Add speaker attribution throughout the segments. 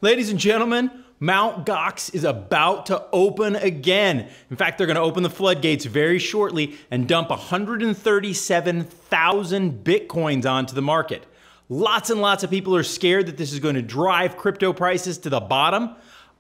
Speaker 1: Ladies and gentlemen, Mt. Gox is about to open again. In fact, they're going to open the floodgates very shortly and dump 137,000 Bitcoins onto the market. Lots and lots of people are scared that this is going to drive crypto prices to the bottom.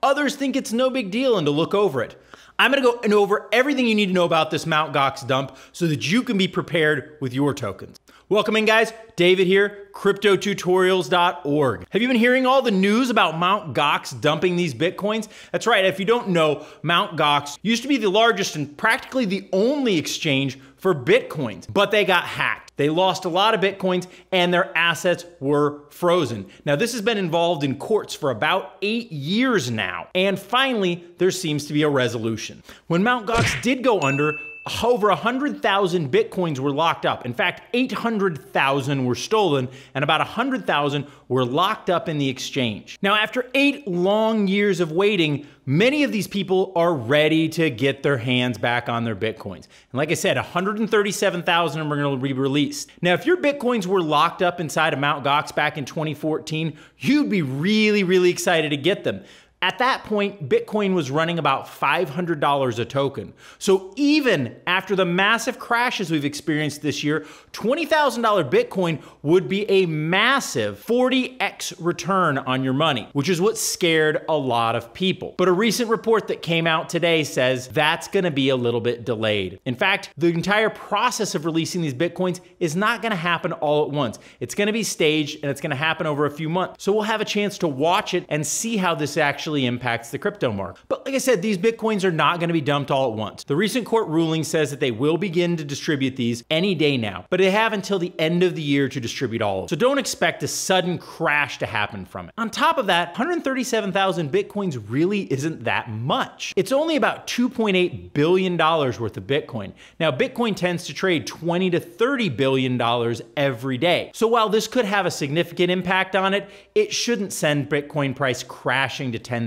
Speaker 1: Others think it's no big deal and to look over it. I'm going to go over everything you need to know about this Mt. Gox dump so that you can be prepared with your tokens. Welcome in, guys. David here, cryptotutorials.org. Have you been hearing all the news about Mt. Gox dumping these Bitcoins? That's right. If you don't know, Mt. Gox used to be the largest and practically the only exchange for Bitcoins, but they got hacked. They lost a lot of Bitcoins and their assets were frozen. Now, this has been involved in courts for about 8 years now. And finally, there seems to be a resolution. When Mt. Gox did go under, over 100,000 Bitcoins were locked up. In fact, 800,000 were stolen and about 100,000 were locked up in the exchange. Now, after 8 long years of waiting, many of these people are ready to get their hands back on their Bitcoins. And like I said, 137,000 of them are going to be released. Now, if your Bitcoins were locked up inside of Mt. Gox back in 2014, you'd be really excited to get them. At that point, Bitcoin was running about $500 a token. So even after the massive crashes we've experienced this year, $20,000 Bitcoin would be a massive 40x return on your money, which is what scared a lot of people. But a recent report that came out today says that's gonna be a little bit delayed. In fact, the entire process of releasing these Bitcoins is not gonna happen all at once. It's gonna be staged and it's gonna happen over a few months. So we'll have a chance to watch it and see how this actually impacts the crypto market. But like I said, these Bitcoins are not going to be dumped all at once. The recent court ruling says that they will begin to distribute these any day now, but they have until the end of the year to distribute all of them. So don't expect a sudden crash to happen from it. On top of that, 137,000 Bitcoins really isn't that much. It's only about $2.8 billion worth of Bitcoin. Now, Bitcoin tends to trade $20 to $30 billion every day. So while this could have a significant impact on it, it shouldn't send Bitcoin price crashing to 10,000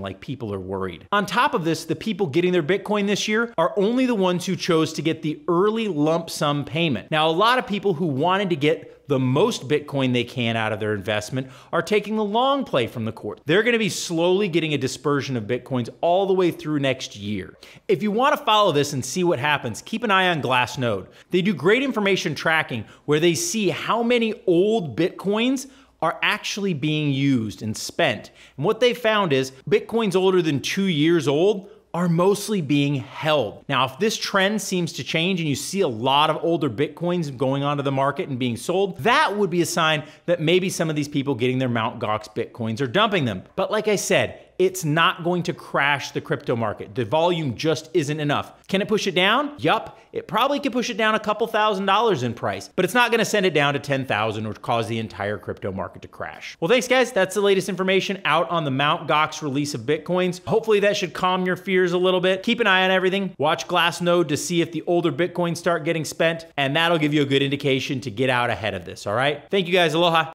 Speaker 1: like people are worried. On top of this, the people getting their Bitcoin this year are only the ones who chose to get the early lump sum payment. Now, a lot of people who wanted to get the most Bitcoin they can out of their investment are taking the long play from the court. They're going to be slowly getting a dispersion of Bitcoins all the way through next year. If you want to follow this and see what happens, keep an eye on Glassnode. They do great information tracking where they see how many old Bitcoins are actually being used and spent. And what they found is Bitcoins older than 2 years old are mostly being held. Now, if this trend seems to change and you see a lot of older Bitcoins going onto the market and being sold, that would be a sign that maybe some of these people getting their Mt. Gox Bitcoins are dumping them. But like I said, it's not going to crash the crypto market. The volume just isn't enough. Can it push it down? Yup. It probably could push it down a couple $1,000s in price, but it's not going to send it down to 10,000 or cause the entire crypto market to crash. Well, thanks, guys. That's the latest information out on the Mt. Gox release of Bitcoins. Hopefully that should calm your fears a little bit. Keep an eye on everything. Watch Glassnode to see if the older Bitcoins start getting spent, and that'll give you a good indication to get out ahead of this, all right? Thank you, guys. Aloha.